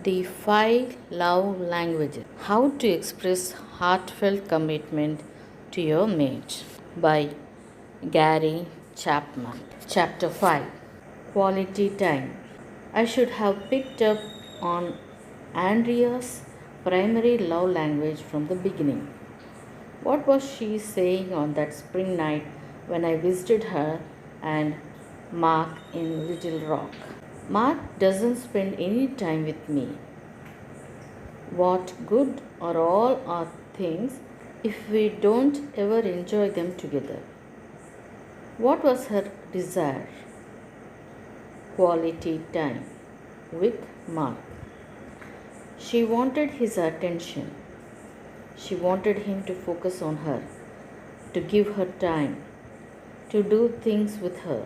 The 5 Love Languages. How to Express Heartfelt Commitment to Your Mate by Gary Chapman. Chapter 5 Quality Time. I should have picked up on Andrea's primary love language from the beginning. What was she saying on that spring night when I visited her and Mark in Little Rock? Mark doesn't spend any time with me. What good are all our things if we don't ever enjoy them together? What was her desire? Quality time with Mark. She wanted his attention. She wanted him to focus on her, to give her time, to do things with her.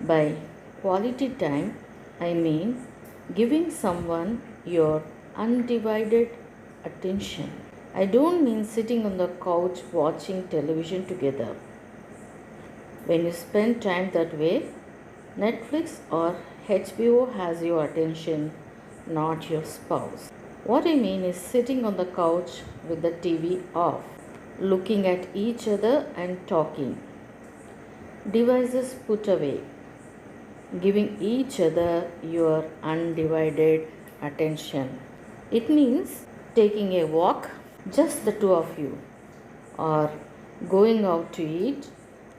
By quality time, I mean giving someone your undivided attention. I don't mean sitting on the couch watching television together. When you spend time that way, Netflix or HBO has your attention, not your spouse. What I mean is sitting on the couch with the TV off, looking at each other and talking. Devices put away, giving each other your undivided attention. It means taking a walk, just the two of you, or going out to eat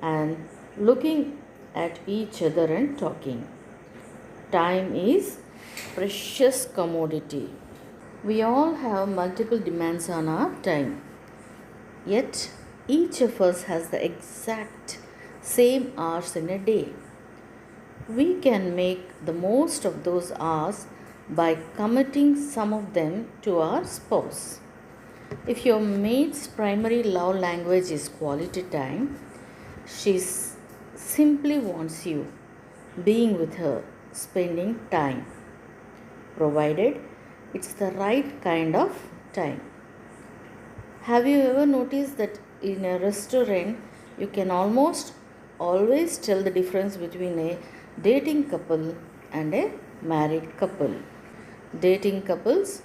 and looking at each other and talking. Time is precious commodity. We all have multiple demands on our time. Yet each of us has the exact same hours in a day. We can make the most of those hours by committing some of them to our spouse. If your mate's primary love language is quality time, she simply wants you, being with her, spending time, provided it's the right kind of time. Have you ever noticed that in a restaurant you can almost always tell the difference between a dating couple and a married couple? Dating couples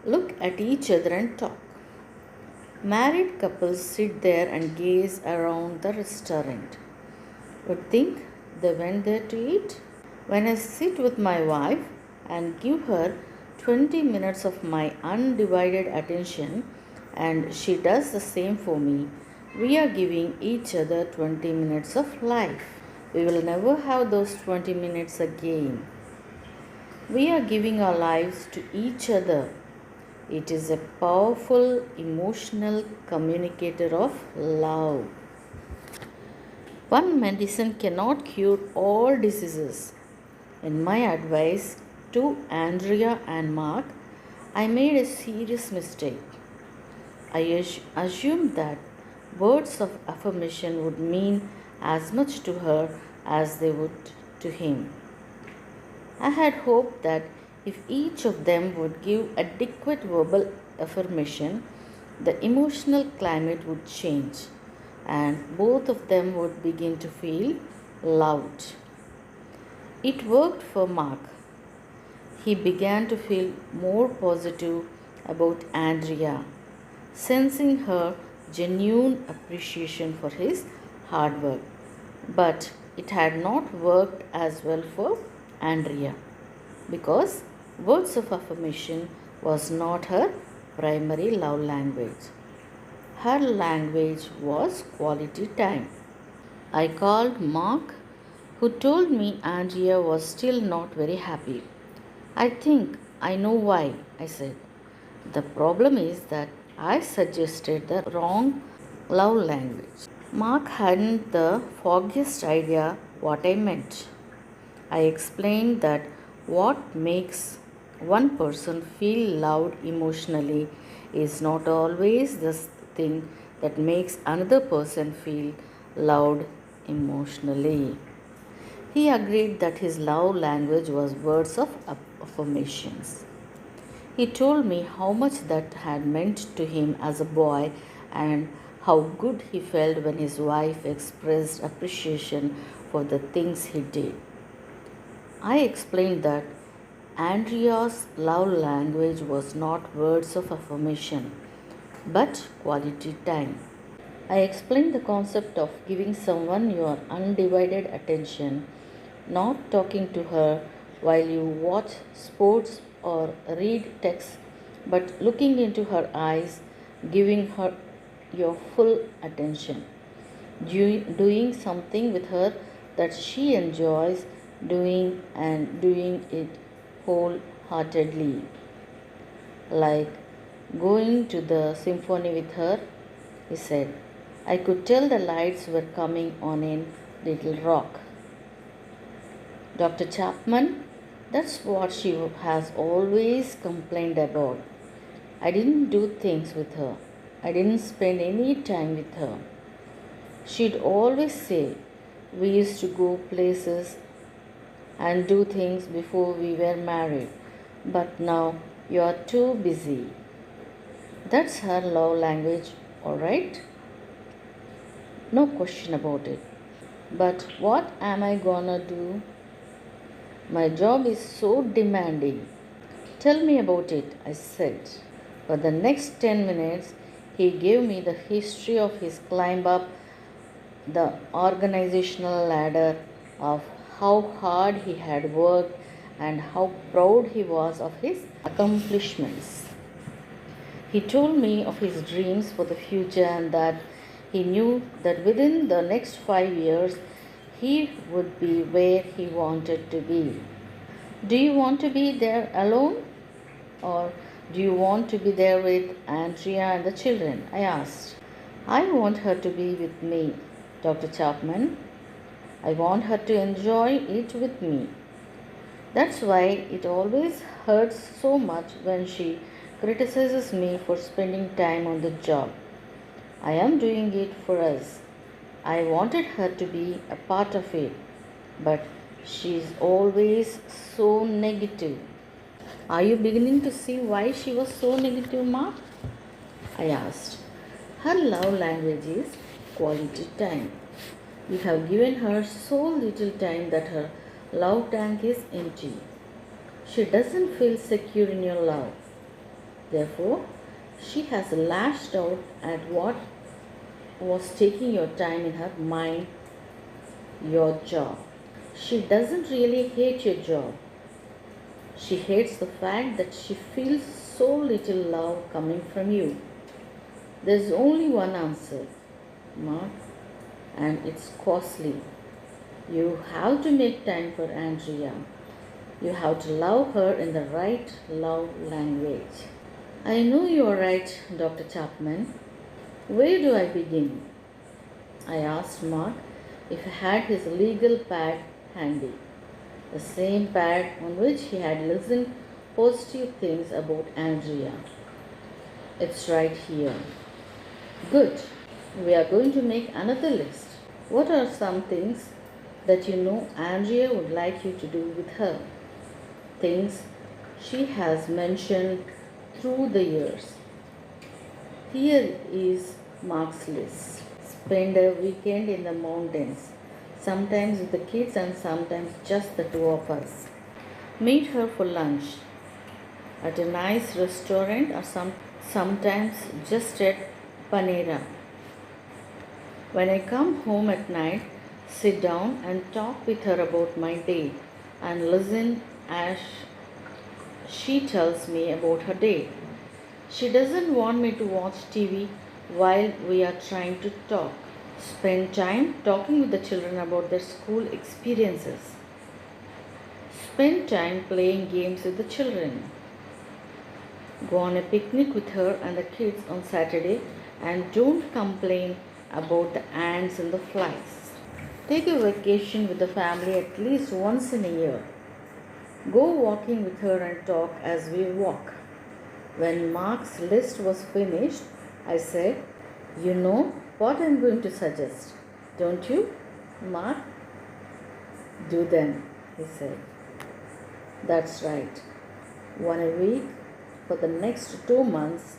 look at each other and talk. Married couples sit there and gaze around the restaurant. Would think they went there to eat? When I sit with my wife and give her 20 minutes of my undivided attention and she does the same for me, we are giving each other 20 minutes of life. We will never have those 20 minutes again. We are giving our lives to each other. It is a powerful emotional communicator of love. One medicine cannot cure all diseases. In my advice to Andrea and Mark, I made a serious mistake. I assumed that words of affirmation would mean as much to her as they would to him. I had hoped that if each of them would give adequate verbal affirmation, the emotional climate would change and both of them would begin to feel loved. It worked for Mark. He began to feel more positive about Andrea, sensing her genuine appreciation for his hard work. But it had not worked as well for Andrea because words of affirmation was not her primary love language. Her language was quality time. I called Mark, who told me Andrea was still not very happy. I think I know why, I said. The problem is that I suggested the wrong love language. Mark hadn't the foggiest idea what I meant. I explained that what makes one person feel loved emotionally is not always the thing that makes another person feel loved emotionally. He agreed that his love language was words of affirmations. He told me how much that had meant to him as a boy and how good he felt when his wife expressed appreciation for the things he did. I explained that Andrea's love language was not words of affirmation, but quality time. I explained the concept of giving someone your undivided attention, not talking to her while you watch sports or read texts, but looking into her eyes, giving her your full attention, doing something with her that she enjoys doing and doing it wholeheartedly, like going to the symphony with her, he said. I could tell the lights were coming on in Little Rock. Dr. Chapman, that's what she has always complained about. I didn't do things with her. I didn't spend any time with her. She'd always say we used to go places and do things before we were married, but now you are too busy. That's her love language, all right? No question about it. But what am I gonna do? My job is so demanding. Tell me about it, I said. For the next 10 minutes, he gave me the history of his climb up the organizational ladder, of how hard he had worked and how proud he was of his accomplishments. He told me of his dreams for the future and that he knew that within the next 5 years he would be where he wanted to be. Do you want to be there alone? Or do you want to be there with Andrea and the children? I asked. I want her to be with me, Dr. Chapman. I want her to enjoy it with me. That's why it always hurts so much when she criticizes me for spending time on the job. I am doing it for us. I wanted her to be a part of it, but she's always so negative. Are you beginning to see why she was so negative, Mark? I asked. Her love language is quality time. You have given her so little time that her love tank is empty. She doesn't feel secure in your love. Therefore, she has lashed out at what was taking your time in her mind, your job. She doesn't really hate your job. She hates the fact that she feels so little love coming from you. There's only one answer, Mark, and it's costly. You have to make time for Andrea. You have to love her in the right love language. I know you are right, Dr. Chapman. Where do I begin? I asked Mark if he had his legal pad handy, the same pad on which he had listened positive things about Andrea. It's right here. Good. We are going to make another list. What are some things that you know Andrea would like you to do with her? Things she has mentioned through the years. Here is Mark's list. Spend a weekend in the mountains, sometimes with the kids and sometimes just the two of us. Meet her for lunch at a nice restaurant or sometimes just at Panera. When I come home at night, sit down and talk with her about my day and listen as she tells me about her day. She doesn't want me to watch TV while we are trying to talk. Spend time talking with the children about their school experiences. Spend time playing games with the children. Go on a picnic with her and the kids on Saturday and don't complain about the ants and the flies. Take a vacation with the family at least once in a year. Go walking with her and talk as we walk. When Mark's list was finished, I said, you know what I'm going to suggest, don't you, Mark? Do then, he said. That's right. 1 a week for the next 2 months.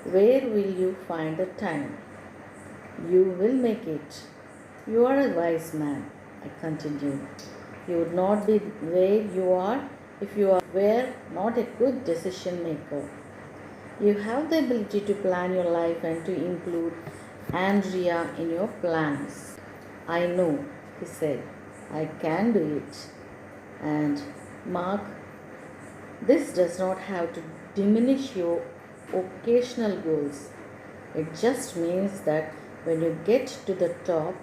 Where will you find the time? You will make it. You are a wise man, I continued. You would not be where you are if you were not a good decision maker. You have the ability to plan your life and to include Andrea in your plans. I know, he said, I can do it. And Mark, this does not have to diminish your occasional goals. It just means that when you get to the top,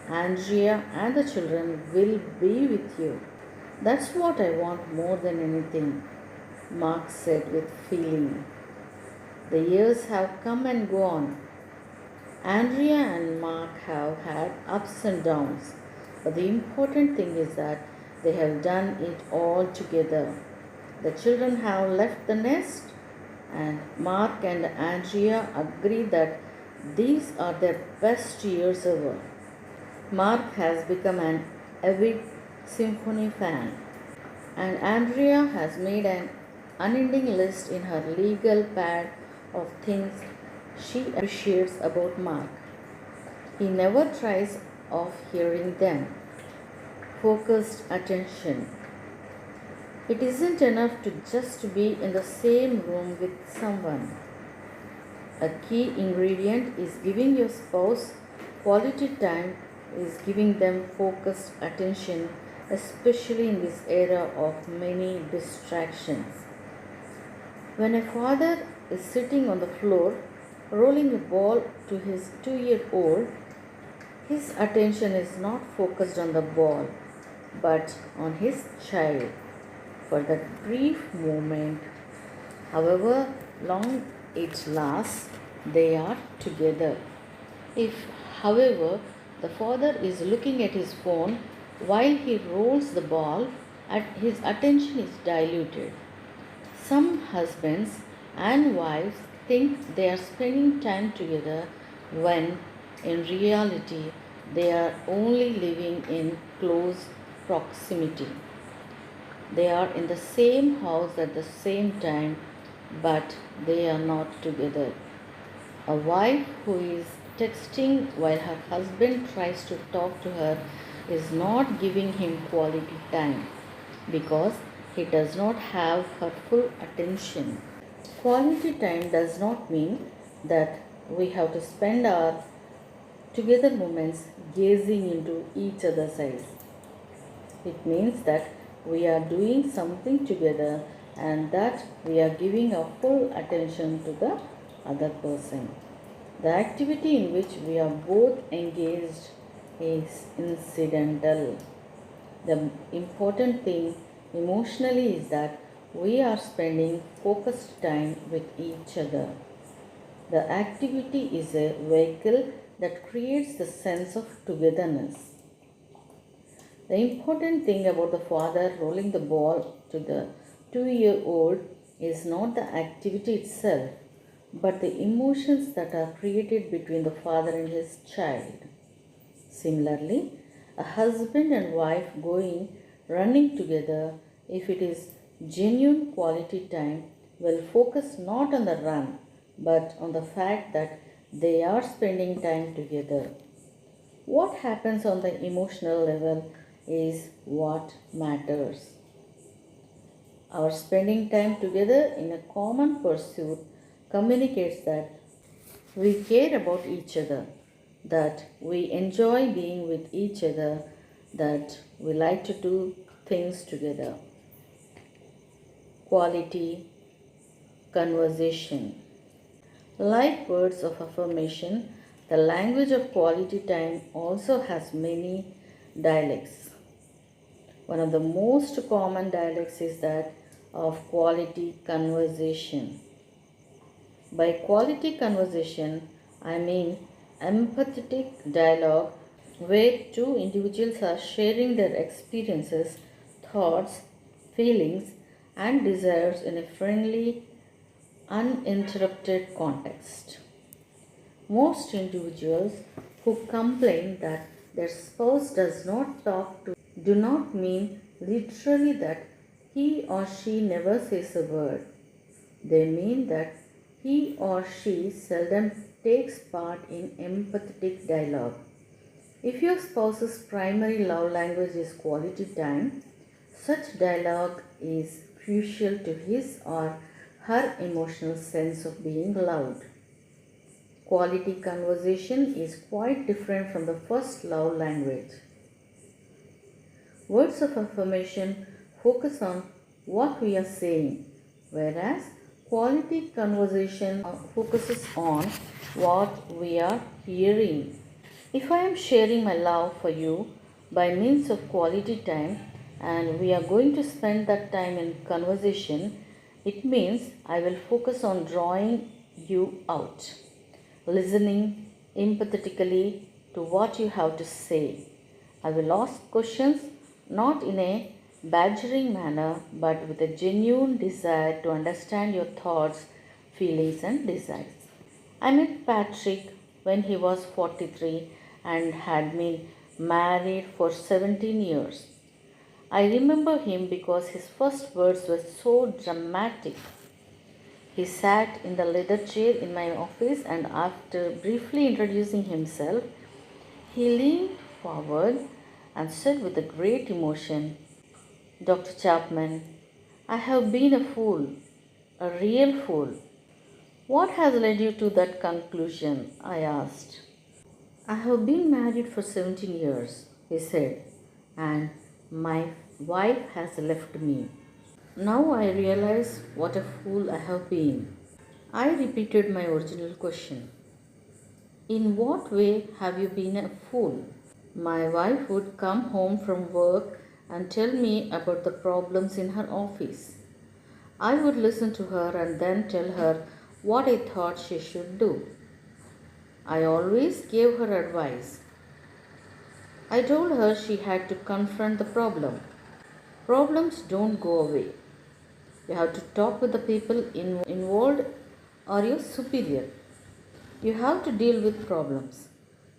Andrea and the children will be with you. That's what I want more than anything, Mark said with feeling. The years have come and gone. Andrea and Mark have had ups and downs, but the important thing is that they have done it all together. The children have left the nest, and Mark and Andrea agree that these are their best years ever. Mark has become an avid symphony fan, and Andrea has made an unending list in her legal pad of things she appreciates about Mark. He never tries of hearing them. Focused attention. It isn't enough to just be in the same room with someone. A key ingredient is giving your spouse quality time, is giving them focused attention, especially in this era of many distractions. When a father is sitting on the floor rolling a ball to his 2-year-old, his attention is not focused on the ball but on his child. For that brief moment, however long it lasts, they are together. If, however, the father is looking at his phone while he rolls the ball, his attention is diluted. Some husbands and wives think they are spending time together when in reality they are only living in close proximity. They are in the same house at the same time, but they are not together. A wife who is texting while her husband tries to talk to her is not giving him quality time because he does not have her full attention. Quality time does not mean that we have to spend our together moments gazing into each other's eyes. It means that we are doing something together and that we are giving our full attention to the other person. The activity in which we are both engaged is incidental. The important thing emotionally is that we are spending focused time with each other. The activity is a vehicle that creates the sense of togetherness. The important thing about the father rolling the ball to the 2-year-old is not the activity itself, but the emotions that are created between the father and his child. Similarly, a husband and wife running together, if it is genuine quality time, will focus not on the run, but on the fact that they are spending time together. What happens on the emotional level is what matters. Our spending time together in a common pursuit communicates that we care about each other, that we enjoy being with each other, that we like to do things together. Quality conversation. Like words of affirmation, the language of quality time also has many dialects. One of the most common dialects is that of quality conversation. By quality conversation, I mean empathetic dialogue where two individuals are sharing their experiences, thoughts, feelings, and desires in a friendly, uninterrupted context. Most individuals who complain that their spouse does not talk to do not mean literally that he or she never says a word. They mean that he or she seldom takes part in empathetic dialogue. If your spouse's primary love language is quality time, such dialogue is crucial to his or her emotional sense of being loved. Quality conversation is quite different from the first love language. Words of affirmation focus on what we are saying, whereas quality conversation focuses on what we are hearing. If I am sharing my love for you by means of quality time and we are going to spend that time in conversation, it means I will focus on drawing you out, listening empathetically to what you have to say. I will ask questions not in a badgering manner but with a genuine desire to understand your thoughts, feelings, and desires. I met Patrick when he was 43 and had been married for 17 years. I remember him because his first words were so dramatic. He sat in the leather chair in my office and after briefly introducing himself, he leaned forward and said with a great emotion, Dr. Chapman, I have been a fool, a real fool. What has led you to that conclusion? I asked. I have been married for 17 years, he said, and my wife has left me. Now I realize what a fool I have been. I repeated my original question. In what way have you been a fool? My wife would come home from work and tell me about the problems in her office. I would listen to her and then tell her what I thought she should do. I always gave her advice. I told her she had to confront the problem. Problems don't go away. You have to talk with the people involved or your superior. You have to deal with problems.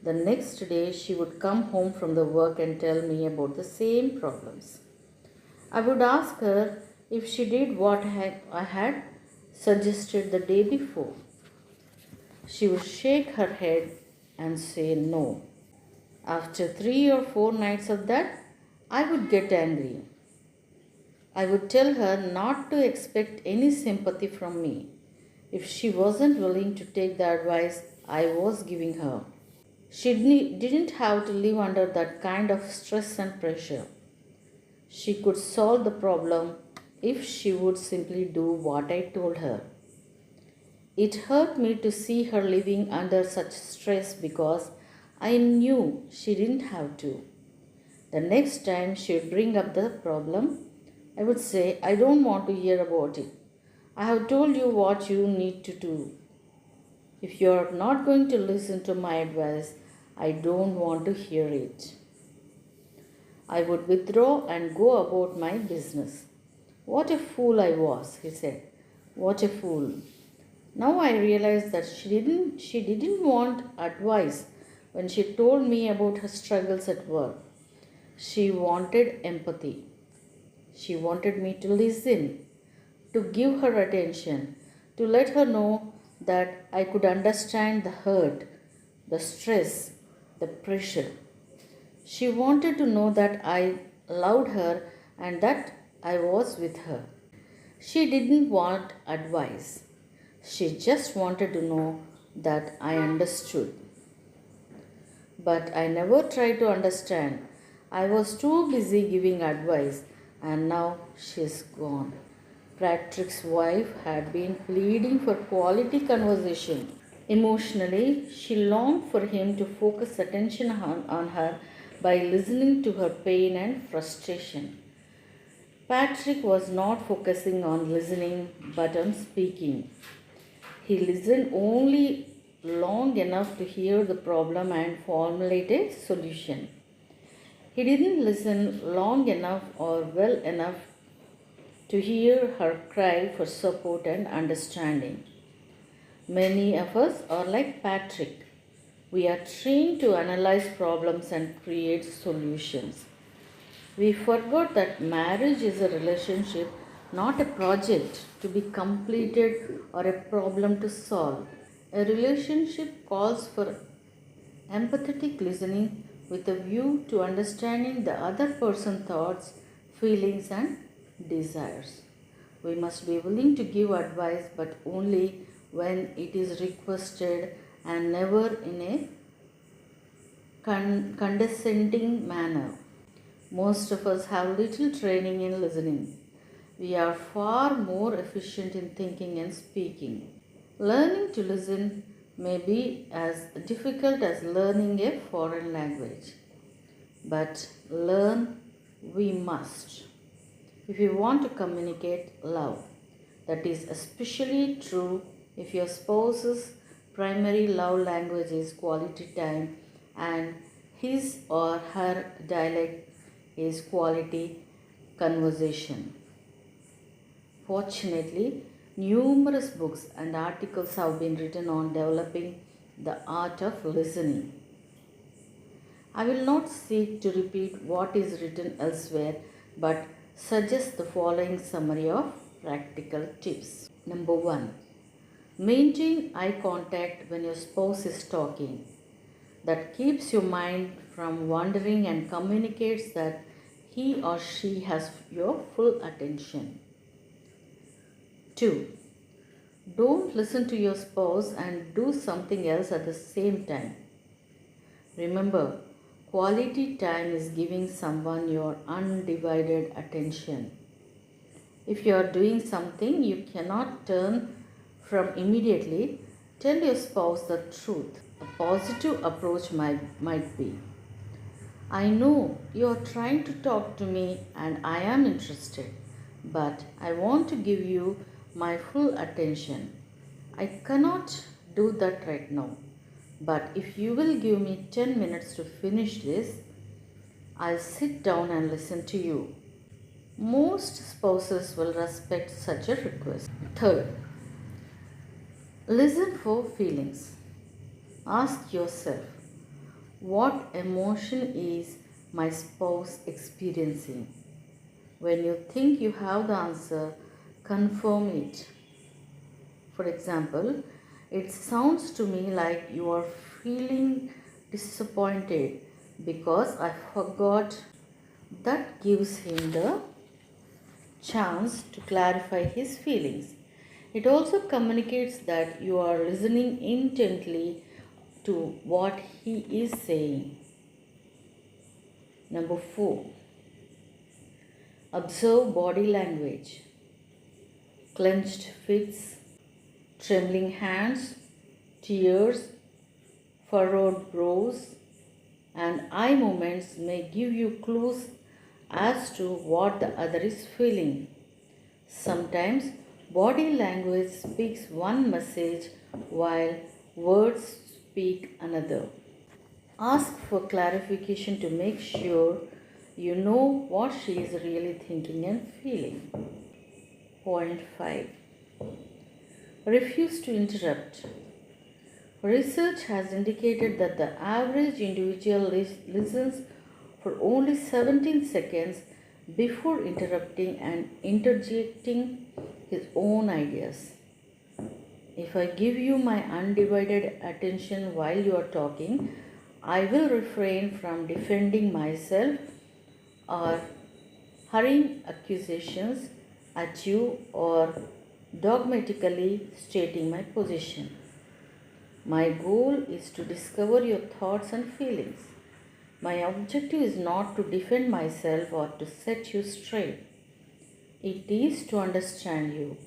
The next day, she would come home from the work and tell me about the same problems. I would ask her if she did what I had suggested the day before. She would shake her head and say no. After 3 or 4 nights of that, I would get angry. I would tell her not to expect any sympathy from me if she wasn't willing to take the advice I was giving her. She didn't have to live under that kind of stress and pressure. She could solve the problem if she would simply do what I told her. It hurt me to see her living under such stress because I knew she didn't have to. The next time she would bring up the problem, I would say, I don't want to hear about it. I have told you what you need to do. If you are not going to listen to my advice, I don't want to hear it. I would withdraw and go about my business. What a fool I was, he said. What a fool. Now I realize that she didn't want advice when she told me about her struggles at work. She wanted empathy. She wanted me to listen, to give her attention, to let her know that I could understand the hurt, the stress, the pressure. She wanted to know that I loved her and that I was with her. She didn't want advice. She just wanted to know that I understood. But I never tried to understand. I was too busy giving advice, and now she's gone. Patrick's wife had been pleading for quality conversation. Emotionally, she longed for him to focus attention on her by listening to her pain and frustration. Patrick was not focusing on listening but on speaking. He listened only long enough to hear the problem and formulate a solution. He didn't listen long enough or well enough to hear her cry for support and understanding. Many of us are like Patrick. We are trained to analyze problems and create solutions. We forgot that marriage is a relationship, not a project to be completed or a problem to solve. A relationship calls for empathetic listening with a view to understanding the other person's thoughts, feelings, and desires. We must be willing to give advice, but only when it is requested and never in a condescending manner. Most of us have little training in listening. We are far more efficient in thinking and speaking. Learning to listen may be as difficult as learning a foreign language, but learn we must. If you want to communicate love, that is especially true if your spouse's primary love language is quality time and his or her dialect is quality conversation. Fortunately, numerous books and articles have been written on developing the art of listening. I will not seek to repeat what is written elsewhere but suggest the following summary of practical tips. Number 1. Maintain eye contact when your spouse is talking. That keeps your mind from wandering and communicates that he or she has your full attention. 2. Don't listen to your spouse and do something else at the same time. Remember, quality time is giving someone your undivided attention. If you are doing something you cannot turn from immediately, tell your spouse the truth. A positive approach might be, I know you are trying to talk to me and I am interested, but I want to give you my full attention. I cannot do that right now, but if you will give me 10 minutes to finish this, I'll sit down and listen to you. Most spouses will respect such a request. Third, listen for feelings. Ask yourself, what emotion is my spouse experiencing? When you think you have the answer, confirm it. For example, it sounds to me like you are feeling disappointed because I forgot. That gives him the chance to clarify his feelings. It also communicates that you are listening intently to what he is saying. Number 4. Observe body language. Clenched fists, trembling hands, tears, furrowed brows, and eye movements may give you clues as to what the other is feeling. Sometimes body language speaks one message while words speak another. Ask for clarification to make sure you know what she is really thinking and feeling. Point 5. Refuse to interrupt. Research has indicated that the average individual listens for only 17 seconds before interrupting and interjecting his own ideas. If I give you my undivided attention while you are talking, I will refrain from defending myself or hurrying accusations at you or dogmatically stating my position. My goal is to discover your thoughts and feelings. My objective is not to defend myself or to set you straight. It is to understand you.